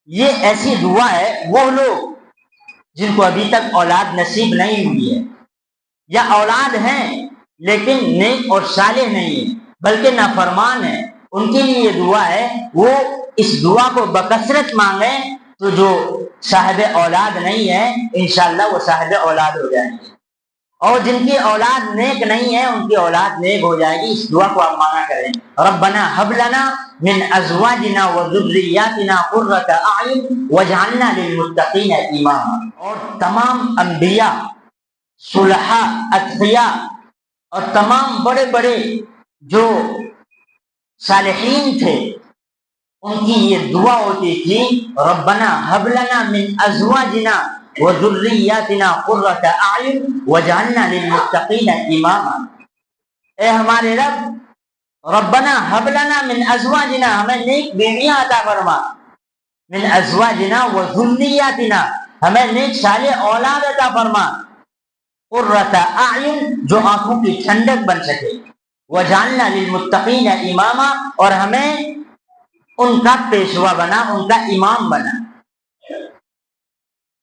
یہ ایسی دعا ہے وہ لوگ جن کو ابھی تک اولاد نصیب نہیں ہوئی ہے، یا اولاد ہیں لیکن نیک اور صالح نہیں ہے بلکہ نافرمان ہے، ان کے لیے یہ دعا ہے، وہ اس دعا کو بکثرت مانگیں تو جو صاحب اولاد نہیں ہے انشاءاللہ وہ صاحب اولاد ہو جائیں گے، اور جن کی اولاد نیک نہیں ہے ان کی اولاد نیک ہو جائے گی۔ اس دعا کو آپ مانا کریں، ربنا هب لنا من ازواجنا وذریاتنا قرۃ اعین واجعلنا للمتقین اماما۔ اور تمام انبیاء، صلحاء، اتقیاء اور تمام بڑے بڑے جو صالحین تھے ان کی یہ دعا ہوتی تھی، ربنا هب لنا من ازواجنا وذریاتنا قرۃ اعین واجعلنا للمتقین اماما۔ اے ہمارے رب، ربنا هب لنا من ازواجنا، ہمیں نیک بیویاں عطا فرما، من ازواجنا وذریاتنا، ہمیں نیک صالح اولاد عطا فرما، قرۃ اعین، جو آنکھوں کی ٹھنڈک بن سکے، وجعلنا للمتقین اماما، اور ہمیں ان کا پیشوا بنا، ان کا امام بنا۔